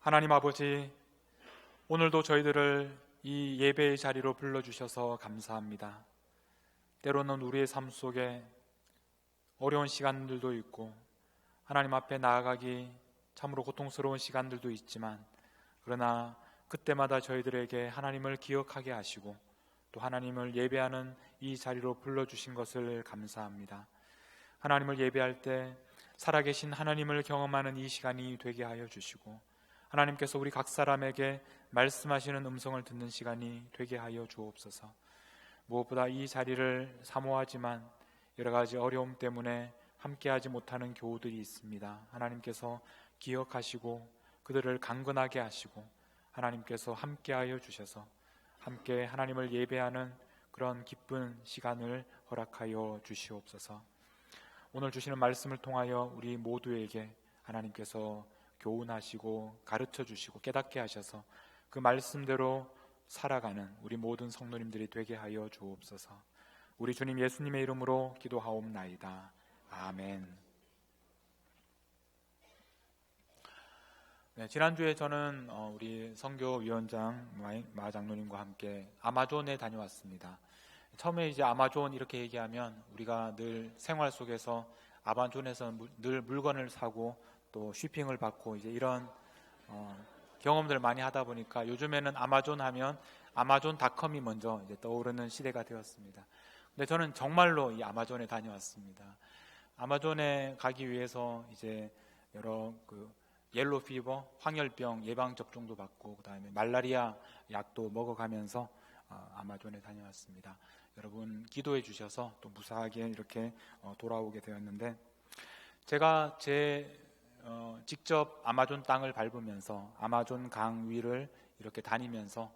하나님 아버지, 오늘도 저희들을 이 예배의 자리로 불러주셔서 감사합니다. 때로는 우리의 삶 속에 어려운 시간들도 있고 하나님 앞에 나아가기 참으로 고통스러운 시간들도 있지만, 그러나 그때마다 저희들에게 하나님을 기억하게 하시고 또 하나님을 예배하는 이 자리로 불러주신 것을 감사합니다. 하나님을 예배할 때 살아계신 하나님을 경험하는 이 시간이 되게 하여 주시고, 하나님께서 우리 각 사람에게 말씀하시는 음성을 듣는 시간이 되게 하여 주옵소서. 무엇보다 이 자리를 사모하지만 여러 가지 어려움 때문에 함께하지 못하는 교우들이 있습니다. 하나님께서 기억하시고 그들을 강건하게 하시고 하나님께서 함께하여 주셔서 함께 하나님을 예배하는 그런 기쁜 시간을 허락하여 주시옵소서. 오늘 주시는 말씀을 통하여 우리 모두에게 하나님께서 교훈하시고 가르쳐 주시고 깨닫게 하셔서 그 말씀대로 살아가는 우리 모든 성도님들이 되게 하여 주옵소서. 우리 주님 예수님의 이름으로 기도하옵나이다. 아멘. 네, 지난주에 저는 우리 선교위원장 마 장로님과 함께 아마존에 다녀왔습니다. 처음에 이제 아마존 이렇게 얘기하면 우리가 늘 생활 속에서 아마존에서 늘 물건을 사고 또 쇼핑을 받고 이제 이런 경험들 많이 하다 보니까 요즘에는 아마존 하면 아마존닷컴이 먼저 이제 떠오르는 시대가 되었습니다. 근데 저는 정말로 이 아마존에 다녀왔습니다. 아마존에 가기 위해서 이제 여러 옐로우 피버, 황열병 예방 접종도 받고 그다음에 말라리아 약도 먹어가면서 아마존에 다녀왔습니다. 여러분 기도해 주셔서 또 무사하게 이렇게 돌아오게 되었는데, 제가 직접 아마존 땅을 밟으면서 아마존 강 위를 이렇게 다니면서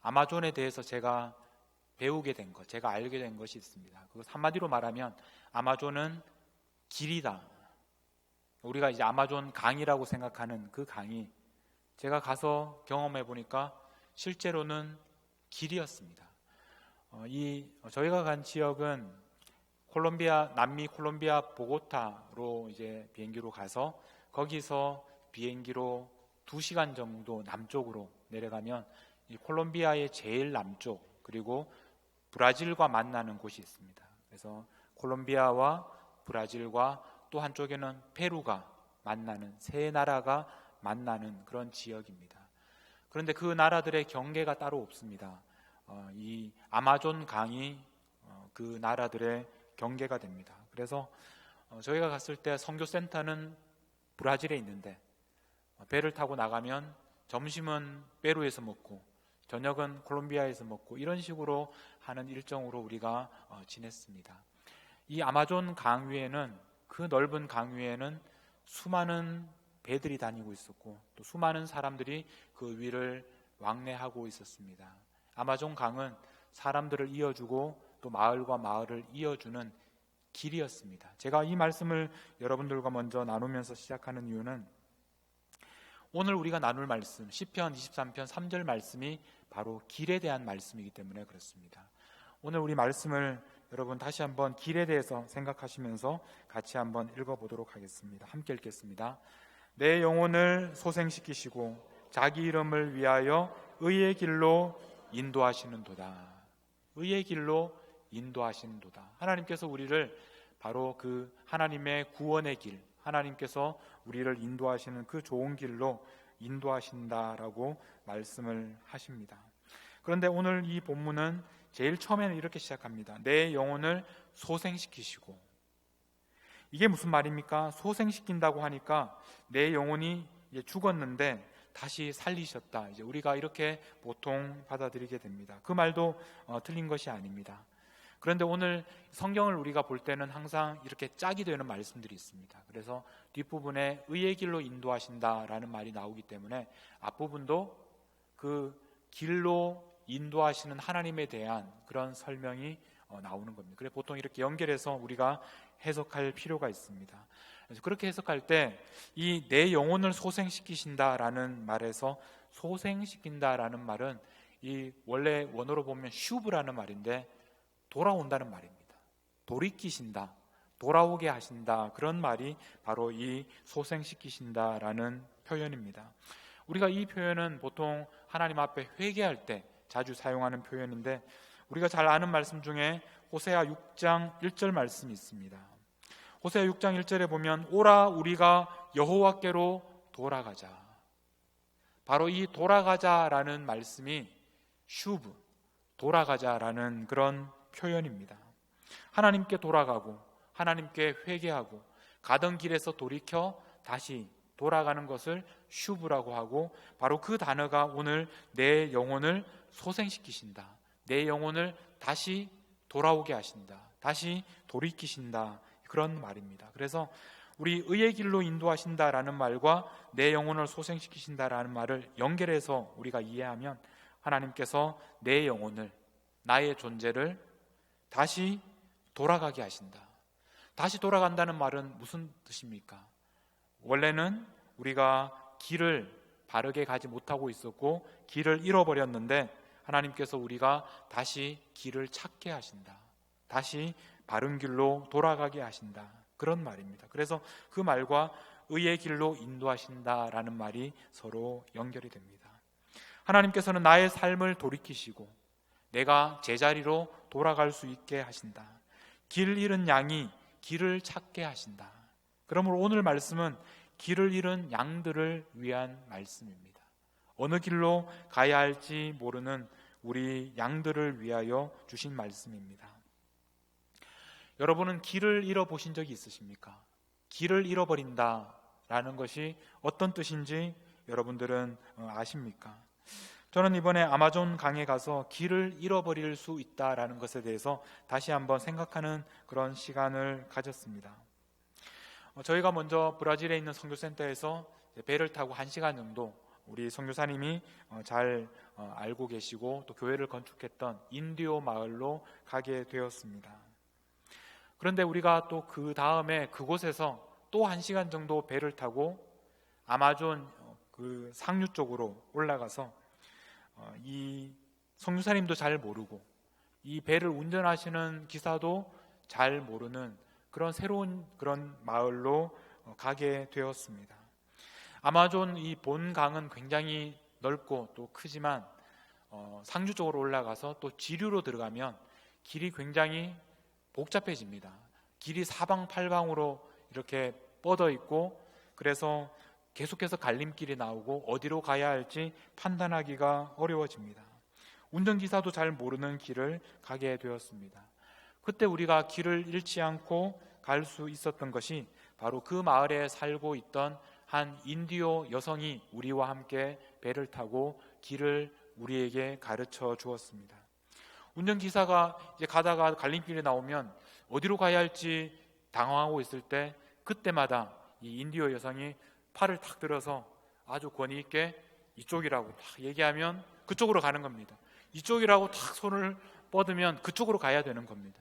아마존에 대해서 제가 배우게 된 것, 제가 알게 된 것이 있습니다. 그것 한마디로 말하면 아마존은 길이다. 우리가 이제 아마존 강이라고 생각하는 그 강이 제가 가서 경험해 보니까 실제로는 길이었습니다. 저희가 간 지역은 남미 콜롬비아 보고타로 이제 비행기로 가서 거기서 비행기로 2시간 정도 남쪽으로 내려가면 이 콜롬비아의 제일 남쪽, 그리고 브라질과 만나는 곳이 있습니다. 그래서 콜롬비아와 브라질과 또 한쪽에는 페루가 만나는, 세 나라가 만나는 그런 지역입니다. 그런데 그 나라들의 경계가 따로 없습니다. 이 아마존 강이 그 나라들의 경계가 됩니다. 그래서 저희가 갔을 때 선교센터는 브라질에 있는데 배를 타고 나가면 점심은 페루에서 먹고 저녁은 콜롬비아에서 먹고 이런 식으로 하는 일정으로 우리가 지냈습니다. 이 아마존 강 위에는, 그 넓은 강 위에는 수많은 배들이 다니고 있었고 또 수많은 사람들이 그 위를 왕래하고 있었습니다. 아마존 강은 사람들을 이어주고 또 마을과 마을을 이어주는 길이었습니다. 제가 이 말씀을 여러분들과 먼저 나누면서 시작하는 이유는 오늘 우리가 나눌 말씀 시편 23편 3절 말씀이 바로 길에 대한 말씀이기 때문에 그렇습니다. 오늘 우리 말씀을 여러분 다시 한번 길에 대해서 생각하시면서 같이 한번 읽어보도록 하겠습니다. 함께 읽겠습니다. 내 영혼을 소생시키시고 자기 이름을 위하여 의의 길로 인도하시는도다. 의의 길로 인도하시는도다. 하나님께서 우리를 바로 그 하나님의 구원의 길, 하나님께서 우리를 인도하시는 그 좋은 길로 인도하신다라고 말씀을 하십니다. 그런데 오늘 이 본문은 제일 처음에는 이렇게 시작합니다. 내 영혼을 소생시키시고. 이게 무슨 말입니까? 소생시킨다고 하니까 내 영혼이 이제 죽었는데 다시 살리셨다. 이제 우리가 이렇게 보통 받아들이게 됩니다. 그 말도 틀린 것이 아닙니다. 그런데 오늘 성경을 우리가 볼 때는 항상 이렇게 짝이 되는 말씀들이 있습니다. 그래서 뒷부분에 의의 길로 인도하신다라는 말이 나오기 때문에 앞부분도 그 길로 인도하시는 하나님에 대한 그런 설명이 나오는 겁니다. 그래서 보통 이렇게 연결해서 우리가 해석할 필요가 있습니다. 그래서 그렇게 해석할 때 이 내 영혼을 소생시키신다라는 말에서 소생시킨다라는 말은 이 원래 원어로 보면 슈브라는 말인데 돌아온다는 말입니다. 돌이키신다, 돌아오게 하신다. 그런 말이 바로 이 소생시키신다라는 표현입니다. 우리가 이 표현은 보통 하나님 앞에 회개할 때 자주 사용하는 표현인데, 우리가 잘 아는 말씀 중에 호세아 6장 1절 말씀이 있습니다. 호세아 6장 1절에 보면 오라 우리가 여호와께로 돌아가자. 바로 이 돌아가자라는 말씀이 슈브, 돌아가자라는 그런 표현입니다. 하나님께 돌아가고 하나님께 회개하고 가던 길에서 돌이켜 다시 돌아가는 것을 슈브라고 하고, 바로 그 단어가 오늘 내 영혼을 소생시키신다, 내 영혼을 다시 돌아오게 하신다, 다시 돌이키신다, 그런 말입니다. 그래서 우리 의의 길로 인도하신다라는 말과 내 영혼을 소생시키신다라는 말을 연결해서 우리가 이해하면, 하나님께서 내 영혼을, 나의 존재를 다시 돌아가게 하신다. 다시 돌아간다는 말은 무슨 뜻입니까? 원래는 우리가 길을 바르게 가지 못하고 있었고 길을 잃어버렸는데, 하나님께서 우리가 다시 길을 찾게 하신다, 다시 바른 길로 돌아가게 하신다, 그런 말입니다. 그래서 그 말과 의의 길로 인도하신다라는 말이 서로 연결이 됩니다. 하나님께서는 나의 삶을 돌이키시고 내가 제자리로 돌아갈 수 있게 하신다. 길 잃은 양이 길을 찾게 하신다. 그러므로 오늘 말씀은 길을 잃은 양들을 위한 말씀입니다. 어느 길로 가야 할지 모르는 우리 양들을 위하여 주신 말씀입니다. 여러분은 길을 잃어보신 적이 있으십니까? 길을 잃어버린다라는 것이 어떤 뜻인지 여러분들은 아십니까? 저는 이번에 아마존 강에 가서 길을 잃어버릴 수 있다라는 것에 대해서 다시 한번 생각하는 그런 시간을 가졌습니다. 저희가 먼저 브라질에 있는 선교센터에서 배를 타고 1시간 정도 우리 선교사님이 잘 알고 계시고 또 교회를 건축했던 인디오 마을로 가게 되었습니다. 그런데 우리가 또 그 다음에 그곳에서 또 1시간 정도 배를 타고 아마존 그 상류 쪽으로 올라가서 이 선교사님도 잘 모르고 이 배를 운전하시는 기사도 잘 모르는 그런 새로운 그런 마을로 가게 되었습니다. 아마존 이 본 강은 굉장히 넓고 또 크지만 상류 쪽으로 올라가서 또 지류로 들어가면 길이 굉장히 복잡해집니다. 길이 사방팔방으로 이렇게 뻗어 있고, 그래서 계속해서 갈림길이 나오고 어디로 가야 할지 판단하기가 어려워집니다. 운전기사도 잘 모르는 길을 가게 되었습니다. 그때 우리가 길을 잃지 않고 갈 수 있었던 것이 바로 그 마을에 살고 있던 한 인디오 여성이 우리와 함께 배를 타고 길을 우리에게 가르쳐 주었습니다. 운전기사가 이제 가다가 갈림길에 나오면 어디로 가야 할지 당황하고 있을 때, 그때마다 이 인디오 여성이 팔을 탁 들어서 아주 권위 있게 이쪽이라고 탁 얘기하면 그쪽으로 가는 겁니다. 이쪽이라고 탁 손을 뻗으면 그쪽으로 가야 되는 겁니다.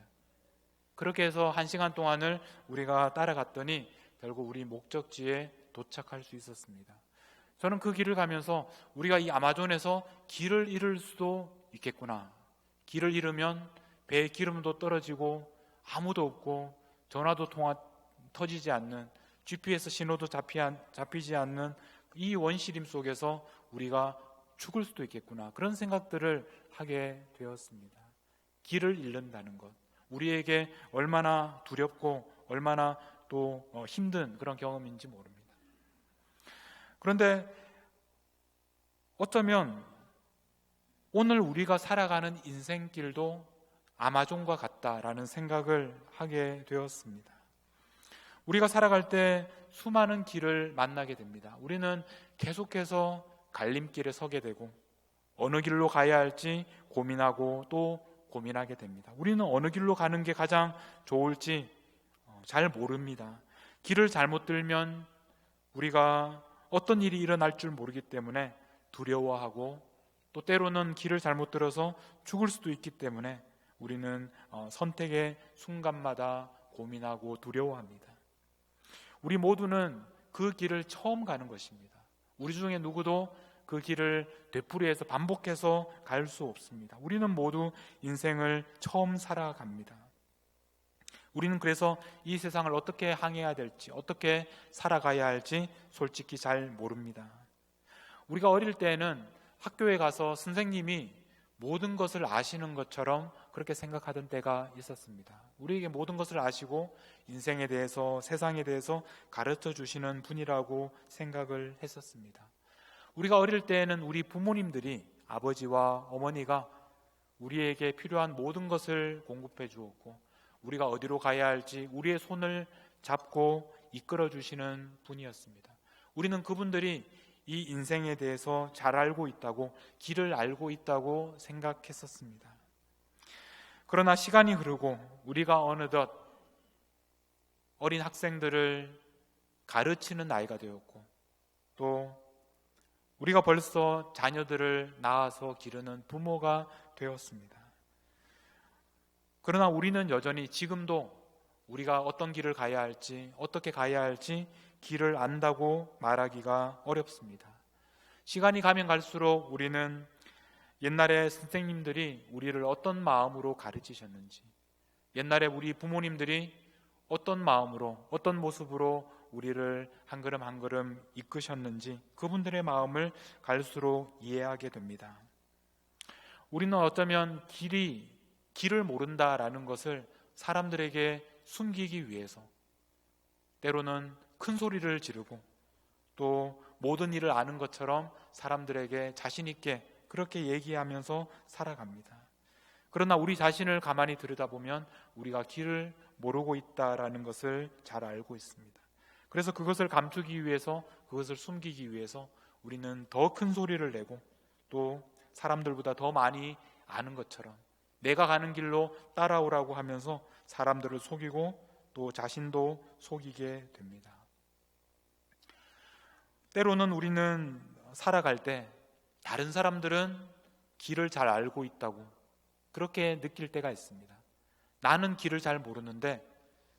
그렇게 해서 1시간 동안을 우리가 따라갔더니 결국 우리 목적지에 도착할 수 있었습니다. 저는 그 길을 가면서 우리가 이 아마존에서 길을 잃을 수도 있겠구나. 길을 잃으면 배의 기름도 떨어지고 아무도 없고 전화도 터지지 않는, GPS 신호도 잡히지 않는 이 원시림 속에서 우리가 죽을 수도 있겠구나, 그런 생각들을 하게 되었습니다. 길을 잃는다는 것, 우리에게 얼마나 두렵고 얼마나 또 힘든 그런 경험인지 모릅니다. 그런데 어쩌면 오늘 우리가 살아가는 인생길도 아마존과 같다라는 생각을 하게 되었습니다. 우리가 살아갈 때 수많은 길을 만나게 됩니다. 우리는 계속해서 갈림길에 서게 되고 어느 길로 가야 할지 고민하고 또 고민하게 됩니다. 우리는 어느 길로 가는 게 가장 좋을지 잘 모릅니다. 길을 잘못 들면 우리가 어떤 일이 일어날 줄 모르기 때문에 두려워하고, 또 때로는 길을 잘못 들어서 죽을 수도 있기 때문에 우리는 선택의 순간마다 고민하고 두려워합니다. 우리 모두는 그 길을 처음 가는 것입니다. 우리 중에 누구도 그 길을 되풀이해서 반복해서 갈 수 없습니다. 우리는 모두 인생을 처음 살아갑니다. 우리는 그래서 이 세상을 어떻게 항해해야 될지, 어떻게 살아가야 할지 솔직히 잘 모릅니다. 우리가 어릴 때에는 학교에 가서 선생님이 모든 것을 아시는 것처럼 그렇게 생각하던 때가 있었습니다. 우리에게 모든 것을 아시고 인생에 대해서, 세상에 대해서 가르쳐 주시는 분이라고 생각을 했었습니다. 우리가 어릴 때에는 우리 부모님들이, 아버지와 어머니가 우리에게 필요한 모든 것을 공급해 주었고, 우리가 어디로 가야 할지 우리의 손을 잡고 이끌어 주시는 분이었습니다. 우리는 그분들이 이 인생에 대해서 잘 알고 있다고, 길을 알고 있다고 생각했었습니다. 그러나 시간이 흐르고 우리가 어느덧 어린 학생들을 가르치는 나이가 되었고, 또 우리가 벌써 자녀들을 낳아서 기르는 부모가 되었습니다. 그러나 우리는 여전히 지금도 우리가 어떤 길을 가야 할지, 어떻게 가야 할지 길을 안다고 말하기가 어렵습니다. 시간이 가면 갈수록 우리는 옛날에 선생님들이 우리를 어떤 마음으로 가르치셨는지, 옛날에 우리 부모님들이 어떤 마음으로, 어떤 모습으로 우리를 한 걸음 한 걸음 이끄셨는지 그분들의 마음을 갈수록 이해하게 됩니다. 우리는 어쩌면 길을 모른다라는 것을 사람들에게 숨기기 위해서 때로는 큰 소리를 지르고, 또 모든 일을 아는 것처럼 사람들에게 자신 있게 그렇게 얘기하면서 살아갑니다. 그러나 우리 자신을 가만히 들여다보면 우리가 길을 모르고 있다라는 것을 잘 알고 있습니다. 그래서 그것을 감추기 위해서, 그것을 숨기기 위해서 우리는 더 큰 소리를 내고, 또 사람들보다 더 많이 아는 것처럼 내가 가는 길로 따라오라고 하면서 사람들을 속이고 또 자신도 속이게 됩니다. 때로는 우리는 살아갈 때 다른 사람들은 길을 잘 알고 있다고 그렇게 느낄 때가 있습니다. 나는 길을 잘 모르는데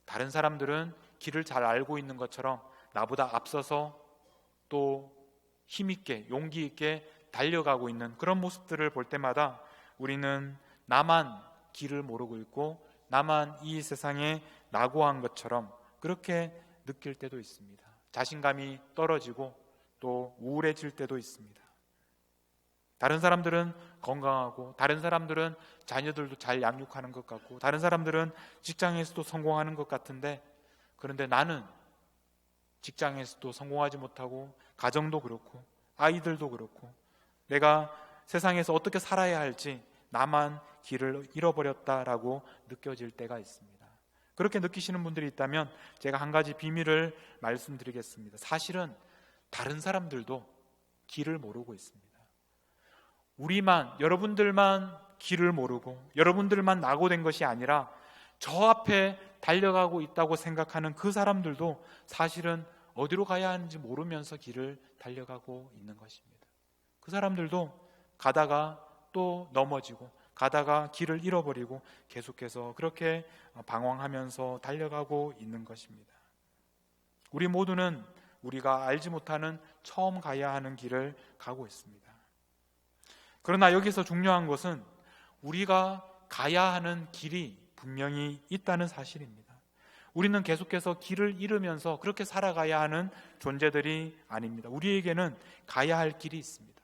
다른 사람들은 길을 잘 알고 있는 것처럼 나보다 앞서서 또 힘있게, 용기 있게 달려가고 있는 그런 모습들을 볼 때마다 우리는 나만 길을 모르고 있고 나만 이 세상에 낙오한 것처럼 그렇게 느낄 때도 있습니다. 자신감이 떨어지고 또 우울해질 때도 있습니다. 다른 사람들은 건강하고, 다른 사람들은 자녀들도 잘 양육하는 것 같고, 다른 사람들은 직장에서도 성공하는 것 같은데, 그런데 나는 직장에서도 성공하지 못하고, 가정도 그렇고 아이들도 그렇고, 내가 세상에서 어떻게 살아야 할지 나만 길을 잃어버렸다라고 느껴질 때가 있습니다. 그렇게 느끼시는 분들이 있다면 제가 한 가지 비밀을 말씀드리겠습니다. 사실은 다른 사람들도 길을 모르고 있습니다. 여러분들만 길을 모르고 여러분들만 낙오된 것이 아니라 저 앞에 달려가고 있다고 생각하는 그 사람들도 사실은 어디로 가야 하는지 모르면서 길을 달려가고 있는 것입니다. 그 사람들도 가다가 또 넘어지고, 가다가 길을 잃어버리고 계속해서 그렇게 방황하면서 달려가고 있는 것입니다. 우리 모두는 우리가 알지 못하는 처음 가야 하는 길을 가고 있습니다. 그러나 여기서 중요한 것은 우리가 가야 하는 길이 분명히 있다는 사실입니다. 우리는 계속해서 길을 잃으면서 그렇게 살아가야 하는 존재들이 아닙니다. 우리에게는 가야 할 길이 있습니다.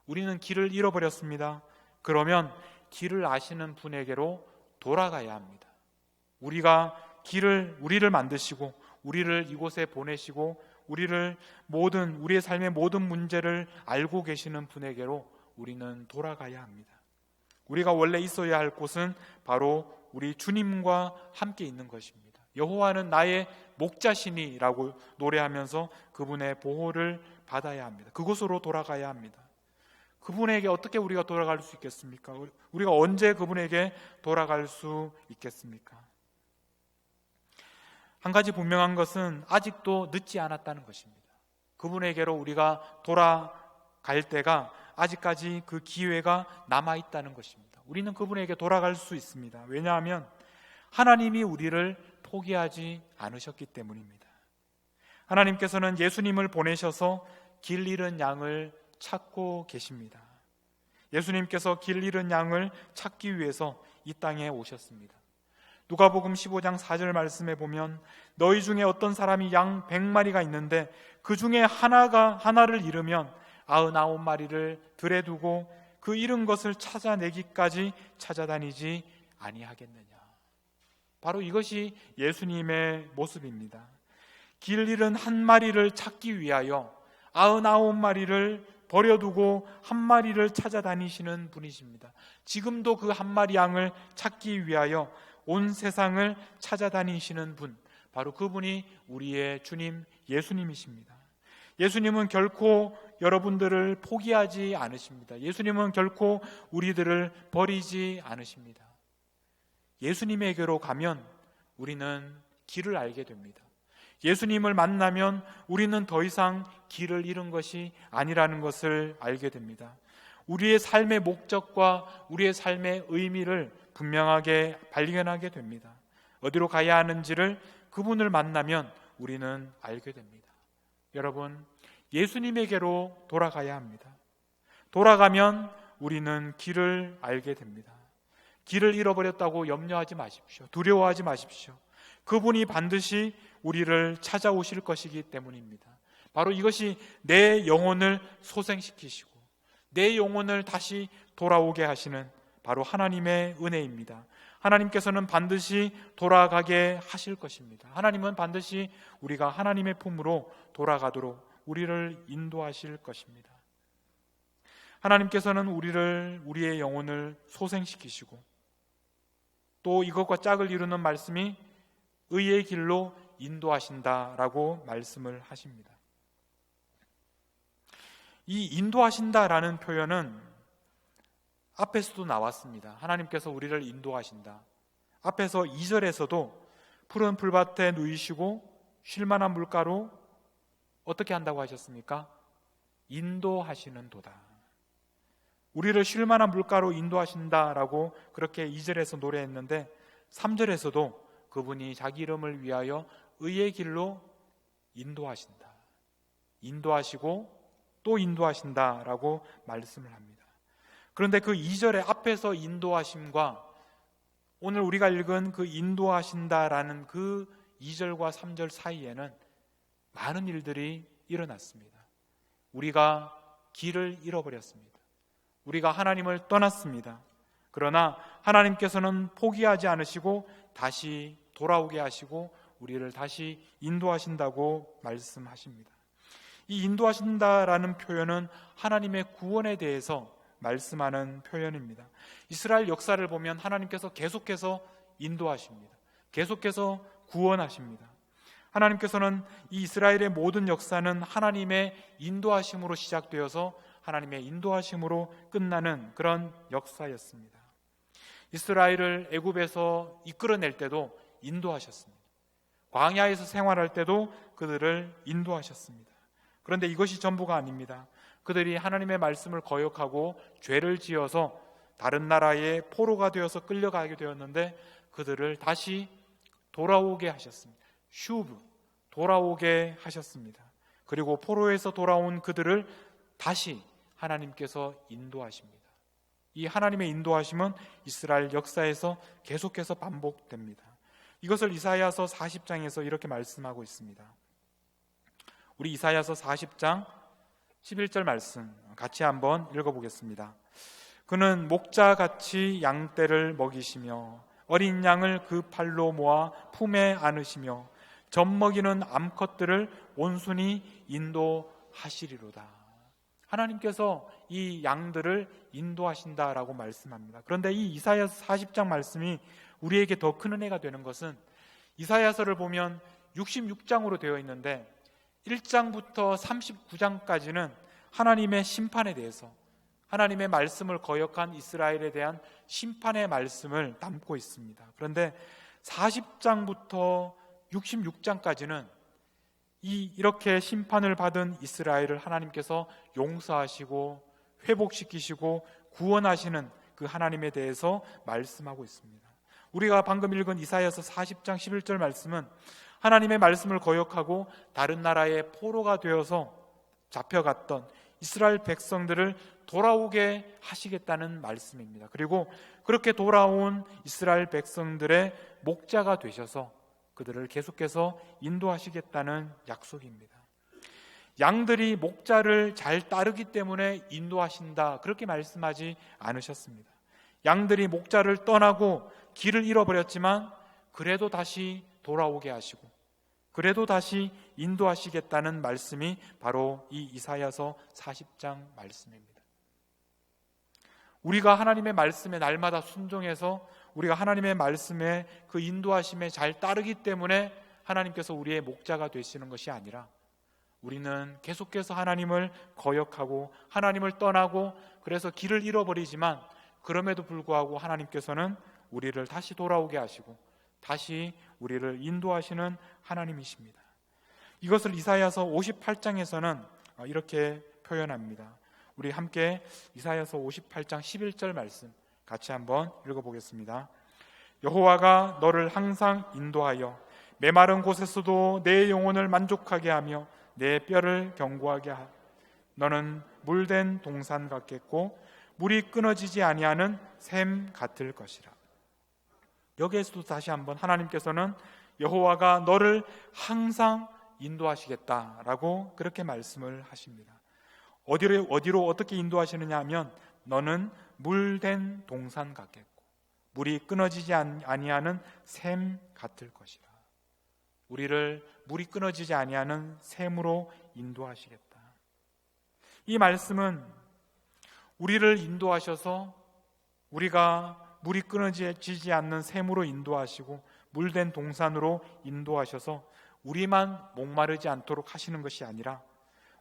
우리는 길을 잃어버렸습니다. 그러면 길을 아시는 분에게로 돌아가야 합니다. 우리를 만드시고 우리를 이곳에 보내시고 우리의 삶의 모든 문제를 알고 계시는 분에게로 우리는 돌아가야 합니다. 우리가 원래 있어야 할 곳은 바로 우리 주님과 함께 있는 것입니다. 여호와는 나의 목자시니라고 노래하면서 그분의 보호를 받아야 합니다. 그곳으로 돌아가야 합니다. 그분에게 어떻게 우리가 돌아갈 수 있겠습니까? 우리가 언제 그분에게 돌아갈 수 있겠습니까? 한 가지 분명한 것은 아직도 늦지 않았다는 것입니다. 그분에게로 우리가 돌아갈 때가 아직까지 그 기회가 남아있다는 것입니다. 우리는 그분에게 돌아갈 수 있습니다. 왜냐하면 하나님이 우리를 포기하지 않으셨기 때문입니다. 하나님께서는 예수님을 보내셔서 길 잃은 양을 찾고 계십니다. 예수님께서 길 잃은 양을 찾기 위해서 이 땅에 오셨습니다. 누가복음 15장 4절 말씀에 보면 너희 중에 어떤 사람이 양 100마리가 있는데 그 중에 하나를 잃으면 99마리를 들에 두고 그 잃은 것을 찾아내기까지 찾아다니지 아니하겠느냐. 바로 이것이 예수님의 모습입니다. 길 잃은 한 마리를 찾기 위하여 99마리를 버려두고 한 마리를 찾아다니시는 분이십니다. 지금도 그 한 마리 양을 찾기 위하여 온 세상을 찾아다니시는 분, 바로 그분이 우리의 주님 예수님이십니다. 예수님은 결코 여러분들을 포기하지 않으십니다. 예수님은 결코 우리들을 버리지 않으십니다. 예수님에게로 가면 우리는 길을 알게 됩니다. 예수님을 만나면 우리는 더 이상 길을 잃은 것이 아니라는 것을 알게 됩니다. 우리의 삶의 목적과 우리의 삶의 의미를 분명하게 발견하게 됩니다. 어디로 가야 하는지를 그분을 만나면 우리는 알게 됩니다. 여러분, 예수님에게로 돌아가야 합니다. 돌아가면 우리는 길을 알게 됩니다. 길을 잃어버렸다고 염려하지 마십시오. 두려워하지 마십시오. 그분이 반드시 우리를 찾아오실 것이기 때문입니다. 바로 이것이 내 영혼을 소생시키시고 내 영혼을 다시 돌아오게 하시는 바로 하나님의 은혜입니다. 하나님께서는 반드시 돌아가게 하실 것입니다. 하나님은 반드시 우리가 하나님의 품으로 돌아가도록 우리를 인도하실 것입니다. 하나님께서는 우리의 영혼을 소생시키시고 또 이것과 짝을 이루는 말씀이 의의 길로 인도하신다라고 말씀을 하십니다. 이 인도하신다라는 표현은 앞에서도 나왔습니다. 하나님께서 우리를 인도하신다. 앞에서 2절에서도 푸른 풀밭에 누이시고 쉴만한 물가로 어떻게 한다고 하셨습니까? 인도하시는 도다. 우리를 쉴만한 물가로 인도하신다라고 그렇게 2절에서 노래했는데 3절에서도 그분이 자기 이름을 위하여 의의 길로 인도하신다. 인도하시고 또 인도하신다라고 말씀을 합니다. 그런데 그 2절의 앞에서 인도하심과 오늘 우리가 읽은 그 인도하신다라는 그 2절과 3절 사이에는 많은 일들이 일어났습니다. 우리가 길을 잃어버렸습니다. 우리가 하나님을 떠났습니다. 그러나 하나님께서는 포기하지 않으시고 다시 돌아오게 하시고 우리를 다시 인도하신다고 말씀하십니다. 이 인도하신다라는 표현은 하나님의 구원에 대해서 말씀하는 표현입니다. 이스라엘 역사를 보면 하나님께서 계속해서 인도하십니다. 계속해서 구원하십니다. 하나님께서는 이 이스라엘의 모든 역사는 하나님의 인도하심으로 시작되어서 하나님의 인도하심으로 끝나는 그런 역사였습니다. 이스라엘을 애굽에서 이끌어낼 때도 인도하셨습니다. 광야에서 생활할 때도 그들을 인도하셨습니다. 그런데 이것이 전부가 아닙니다. 그들이 하나님의 말씀을 거역하고 죄를 지어서 다른 나라의 포로가 되어서 끌려가게 되었는데 그들을 다시 돌아오게 하셨습니다. 슈브, 돌아오게 하셨습니다. 그리고 포로에서 돌아온 그들을 다시 하나님께서 인도하십니다. 이 하나님의 인도하심은 이스라엘 역사에서 계속해서 반복됩니다. 이것을 이사야서 40장에서 이렇게 말씀하고 있습니다. 우리 이사야서 40장 11절 말씀 같이 한번 읽어보겠습니다. 그는 목자같이 양떼를 먹이시며 어린 양을 그 팔로 모아 품에 안으시며 젖먹이는 암컷들을 온순히 인도하시리로다. 하나님께서 이 양들을 인도하신다라고 말씀합니다. 그런데 이 이사야서 40장 말씀이 우리에게 더 큰 은혜가 되는 것은 이사야서를 보면 66장으로 되어 있는데 1장부터 39장까지는 하나님의 심판에 대해서 하나님의 말씀을 거역한 이스라엘에 대한 심판의 말씀을 담고 있습니다. 그런데 40장부터 66장까지는 이렇게 심판을 받은 이스라엘을 하나님께서 용서하시고 회복시키시고 구원하시는 그 하나님에 대해서 말씀하고 있습니다. 우리가 방금 읽은 이사야서 40장 11절 말씀은 하나님의 말씀을 거역하고 다른 나라의 포로가 되어서 잡혀갔던 이스라엘 백성들을 돌아오게 하시겠다는 말씀입니다. 그리고 그렇게 돌아온 이스라엘 백성들의 목자가 되셔서 그들을 계속해서 인도하시겠다는 약속입니다. 양들이 목자를 잘 따르기 때문에 인도하신다, 그렇게 말씀하지 않으셨습니다. 양들이 목자를 떠나고 길을 잃어버렸지만 그래도 다시 돌아오게 하시고 그래도 다시 인도하시겠다는 말씀이 바로 이 이사야서 40장 말씀입니다. 우리가 하나님의 말씀에 날마다 순종해서 우리가 하나님의 말씀에 그 인도하심에 잘 따르기 때문에 하나님께서 우리의 목자가 되시는 것이 아니라 우리는 계속해서 하나님을 거역하고 하나님을 떠나고 그래서 길을 잃어버리지만 그럼에도 불구하고 하나님께서는 우리를 다시 돌아오게 하시고 다시 우리를 인도하시는 하나님이십니다. 이것을 이사야서 58장에서는 이렇게 표현합니다. 우리 함께 이사야서 58장 11절 말씀 같이 한번 읽어보겠습니다. 여호와가 너를 항상 인도하여 메마른 곳에서도 내 영혼을 만족하게 하며 내 뼈를 견고하게 하라. 너는 물된 동산 같겠고 물이 끊어지지 아니하는 샘 같을 것이라. 여기에서도 다시 한번 하나님께서는 여호와가 너를 항상 인도하시겠다라고 그렇게 말씀을 하십니다. 어디로 어떻게 인도하시느냐 하면 너는 물된 동산 같겠고 물이 끊어지지 아니하는 샘 같을 것이라. 우리를 물이 끊어지지 아니하는 샘으로 인도하시겠다. 이 말씀은 우리를 인도하셔서 우리가 물이 끊어지지 않는 샘으로 인도하시고 물된 동산으로 인도하셔서 우리만 목마르지 않도록 하시는 것이 아니라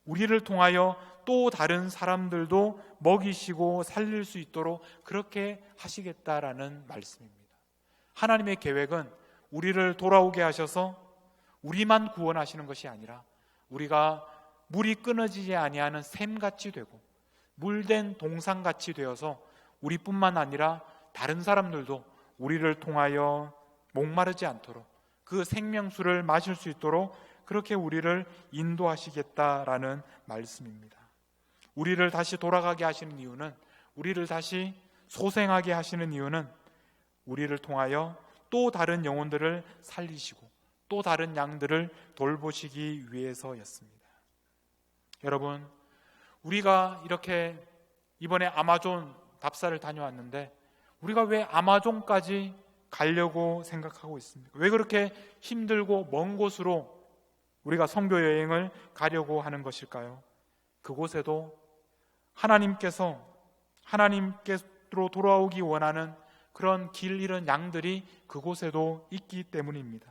우리를 통하여 또 다른 사람들도 먹이시고 살릴 수 있도록 그렇게 하시겠다라는 말씀입니다. 하나님의 계획은 우리를 돌아오게 하셔서 우리만 구원하시는 것이 아니라 우리가 물이 끊어지지 아니하는 샘같이 되고 물된 동산같이 되어서 우리뿐만 아니라 다른 사람들도 우리를 통하여 목마르지 않도록 그 생명수를 마실 수 있도록 그렇게 우리를 인도하시겠다라는 말씀입니다. 우리를 다시 돌아가게 하시는 이유는, 우리를 다시 소생하게 하시는 이유는 우리를 통하여 또 다른 영혼들을 살리시고 또 다른 양들을 돌보시기 위해서였습니다. 여러분, 우리가 이렇게 이번에 아마존 답사를 다녀왔는데 우리가 왜 아마존까지 가려고 생각하고 있습니까? 왜 그렇게 힘들고 먼 곳으로 우리가 선교 여행을 가려고 하는 것일까요? 그곳에도 하나님께로 돌아오기 원하는 그런 길 잃은 양들이 그곳에도 있기 때문입니다.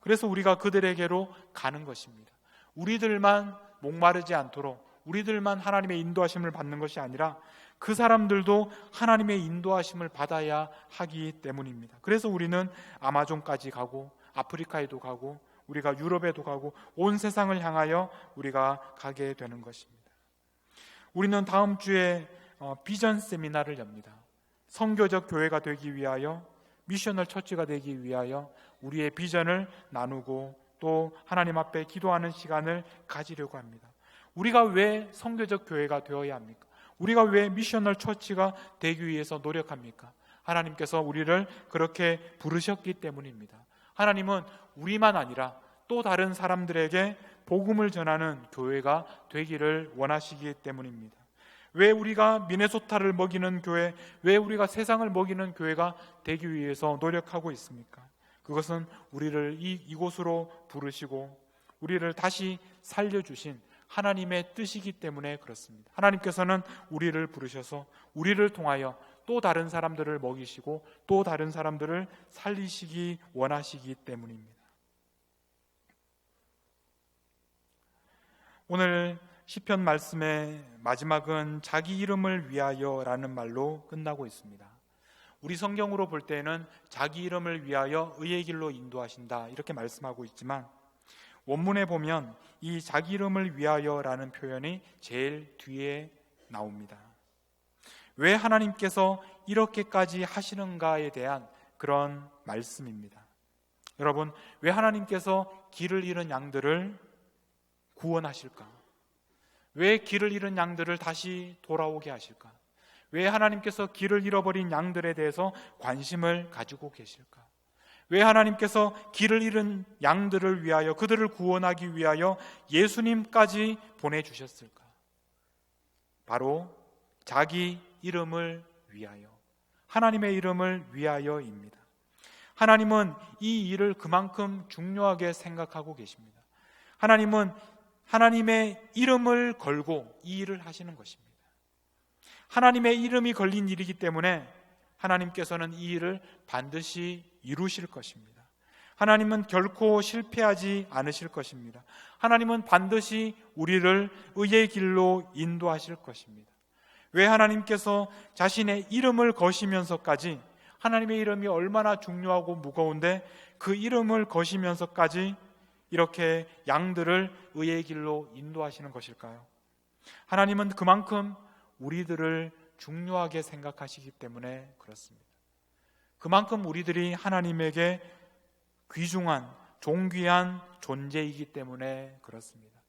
그래서 우리가 그들에게로 가는 것입니다. 우리들만 목마르지 않도록, 우리들만 하나님의 인도하심을 받는 것이 아니라 그 사람들도 하나님의 인도하심을 받아야 하기 때문입니다. 그래서 우리는 아마존까지 가고 아프리카에도 가고 우리가 유럽에도 가고 온 세상을 향하여 우리가 가게 되는 것입니다. 우리는 다음 주에 비전 세미나를 엽니다. 선교적 교회가 되기 위하여, 미셔널 처치가 되기 위하여 우리의 비전을 나누고 또 하나님 앞에 기도하는 시간을 가지려고 합니다. 우리가 왜 선교적 교회가 되어야 합니까? 우리가 왜 미셔널 처치가 되기 위해서 노력합니까? 하나님께서 우리를 그렇게 부르셨기 때문입니다. 하나님은 우리만 아니라 또 다른 사람들에게 복음을 전하는 교회가 되기를 원하시기 때문입니다. 왜 우리가 미네소타를 먹이는 교회, 왜 우리가 세상을 먹이는 교회가 되기 위해서 노력하고 있습니까? 그것은 우리를 이곳으로 부르시고 우리를 다시 살려주신 하나님의 뜻이기 때문에 그렇습니다. 하나님께서는 우리를 부르셔서 우리를 통하여 또 다른 사람들을 먹이시고 또 다른 사람들을 살리시기 원하시기 때문입니다. 오늘 시편 말씀의 마지막은 자기 이름을 위하여라는 말로 끝나고 있습니다. 우리 성경으로 볼 때는 자기 이름을 위하여 의의 길로 인도하신다 이렇게 말씀하고 있지만 원문에 보면 이 자기 이름을 위하여라는 표현이 제일 뒤에 나옵니다. 왜 하나님께서 이렇게까지 하시는가에 대한 그런 말씀입니다. 여러분, 왜 하나님께서 길을 잃은 양들을 구원하실까? 왜 길을 잃은 양들을 다시 돌아오게 하실까? 왜 하나님께서 길을 잃어버린 양들에 대해서 관심을 가지고 계실까? 왜 하나님께서 길을 잃은 양들을 위하여, 그들을 구원하기 위하여 예수님까지 보내주셨을까? 바로 자기 이름을 위하여, 하나님의 이름을 위하여입니다. 하나님은 이 일을 그만큼 중요하게 생각하고 계십니다. 하나님은 하나님의 이름을 걸고 이 일을 하시는 것입니다. 하나님의 이름이 걸린 일이기 때문에 하나님께서는 이 일을 반드시 이루실 것입니다. 하나님은 결코 실패하지 않으실 것입니다. 하나님은 반드시 우리를 의의 길로 인도하실 것입니다. 왜 하나님께서 자신의 이름을 거시면서까지, 하나님의 이름이 얼마나 중요하고 무거운데 그 이름을 거시면서까지 이렇게 양들을 의의 길로 인도하시는 것일까요? 하나님은 그만큼 우리들을 중요하게 생각하시기 때문에 그렇습니다. 그만큼 우리들이 하나님에게 귀중한, 존귀한 존재이기 때문에 그렇습니다.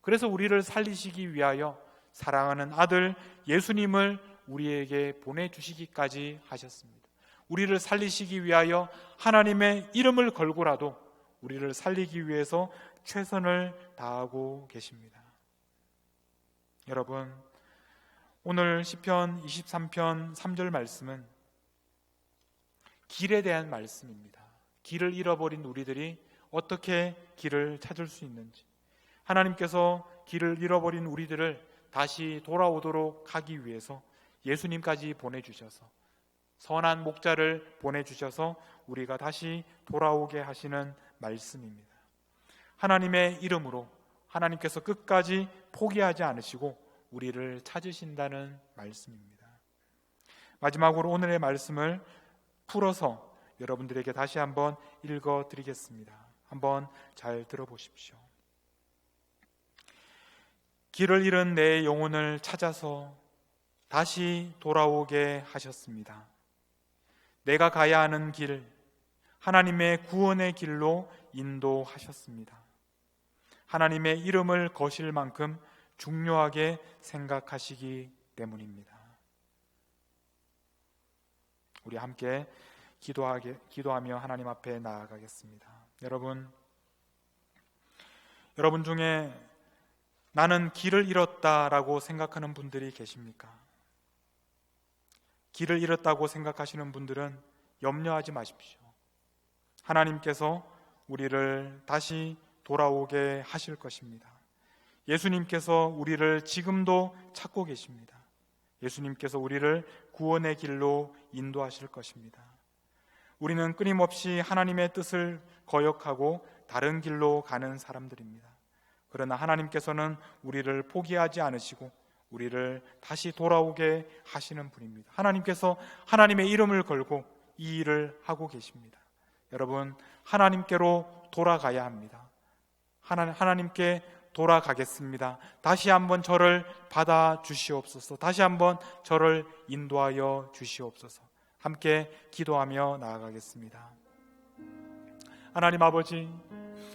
그래서 우리를 살리시기 위하여 사랑하는 아들 예수님을 우리에게 보내주시기까지 하셨습니다. 우리를 살리시기 위하여 하나님의 이름을 걸고라도 우리를 살리기 위해서 최선을 다하고 계십니다. 여러분, 오늘 시편 23편 3절 말씀은 길에 대한 말씀입니다. 길을 잃어버린 우리들이 어떻게 길을 찾을 수 있는지, 하나님께서 길을 잃어버린 우리들을 다시 돌아오도록 하기 위해서 예수님까지 보내주셔서, 선한 목자를 보내주셔서 우리가 다시 돌아오게 하시는 말씀입니다. 하나님의 이름으로 하나님께서 끝까지 포기하지 않으시고 우리를 찾으신다는 말씀입니다. 마지막으로 오늘의 말씀을 풀어서 여러분들에게 다시 한번 읽어드리겠습니다. 한번 잘 들어보십시오. 길을 잃은 내 영혼을 찾아서 다시 돌아오게 하셨습니다. 내가 가야 하는 길, 하나님의 구원의 길로 인도하셨습니다. 하나님의 이름을 거실 만큼 중요하게 생각하시기 때문입니다. 우리 함께 기도하며 하나님 앞에 나아가겠습니다. 여러분 중에 나는 길을 잃었다라고 생각하는 분들이 계십니까? 길을 잃었다고 생각하시는 분들은 염려하지 마십시오. 하나님께서 우리를 다시 돌아오게 하실 것입니다. 예수님께서 우리를 지금도 찾고 계십니다. 예수님께서 우리를 구원의 길로 인도하실 것입니다. 우리는 끊임없이 하나님의 뜻을 거역하고 다른 길로 가는 사람들입니다. 그러나 하나님께서는 우리를 포기하지 않으시고 우리를 다시 돌아오게 하시는 분입니다. 하나님께서 하나님의 이름을 걸고 이 일을 하고 계십니다. 여러분, 하나님께로 돌아가야 합니다. 하나님께 돌아가겠습니다. 다시 한번 저를 받아 주시옵소서. 다시 한번 저를 인도하여 주시옵소서. 함께 기도하며 나아가겠습니다. 하나님 아버지,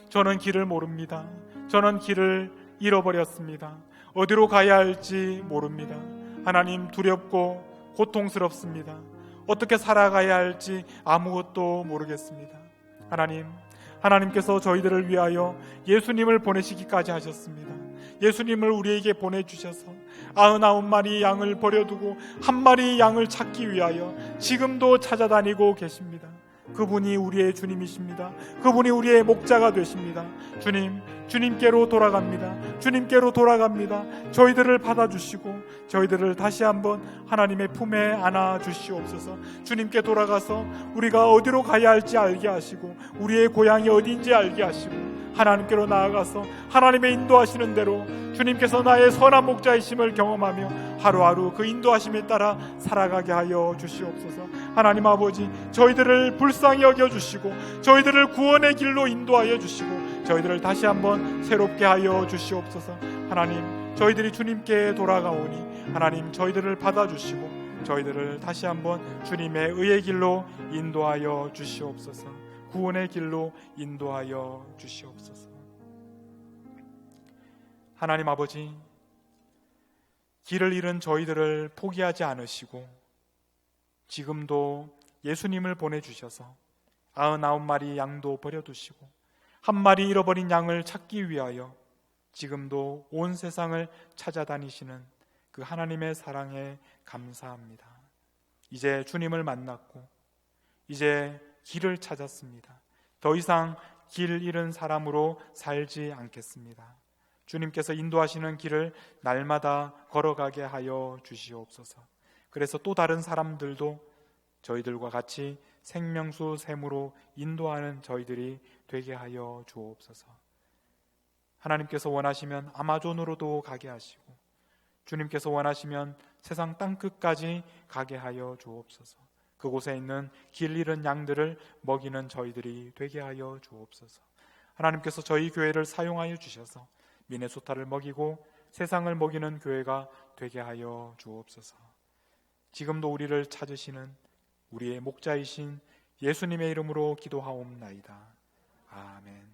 저는 길을 모릅니다. 저는 길을 잃어버렸습니다. 어디로 가야 할지 모릅니다. 하나님, 두렵고 고통스럽습니다. 어떻게 살아가야 할지 아무것도 모르겠습니다. 하나님께서 저희들을 위하여 예수님을 보내시기까지 하셨습니다. 예수님을 우리에게 보내주셔서 99마리 양을 버려두고 한 마리 양을 찾기 위하여 지금도 찾아다니고 계십니다. 그분이 우리의 주님이십니다. 그분이 우리의 목자가 되십니다. 주님께로 돌아갑니다. 주님께로 돌아갑니다. 저희들을 받아주시고 저희들을 다시 한번 하나님의 품에 안아주시옵소서. 주님께 돌아가서 우리가 어디로 가야 할지 알게 하시고 우리의 고향이 어딘지 알게 하시고 하나님께로 나아가서 하나님의 인도하시는 대로 주님께서 나의 선한 목자이심을 경험하며 하루하루 그 인도하심에 따라 살아가게 하여 주시옵소서. 하나님 아버지, 저희들을 불쌍히 여겨주시고 저희들을 구원의 길로 인도하여 주시고 저희들을 다시 한번 새롭게 하여 주시옵소서. 하나님, 저희들이 주님께 돌아가오니 하나님, 저희들을 받아주시고 저희들을 다시 한번 주님의 의의 길로 인도하여 주시옵소서. 구원의 길로 인도하여 주시옵소서. 하나님 아버지, 길을 잃은 저희들을 포기하지 않으시고 지금도 예수님을 보내주셔서 99마리 양도 버려두시고 한 마리 잃어버린 양을 찾기 위하여 지금도 온 세상을 찾아다니시는 그 하나님의 사랑에 감사합니다. 이제 주님을 만났고 이제 길을 찾았습니다. 더 이상 길 잃은 사람으로 살지 않겠습니다. 주님께서 인도하시는 길을 날마다 걸어가게 하여 주시옵소서. 그래서 또 다른 사람들도 저희들과 같이 생명수 샘으로 인도하는 저희들이 되게 하여 주옵소서. 하나님께서 원하시면 아마존으로도 가게 하시고 주님께서 원하시면 세상 땅끝까지 가게 하여 주옵소서. 그곳에 있는 길 잃은 양들을 먹이는 저희들이 되게 하여 주옵소서. 하나님께서 저희 교회를 사용하여 주셔서 미네소타를 먹이고 세상을 먹이는 교회가 되게 하여 주옵소서. 지금도 우리를 찾으시는 우리의 목자이신 예수님의 이름으로 기도하옵나이다. 아멘.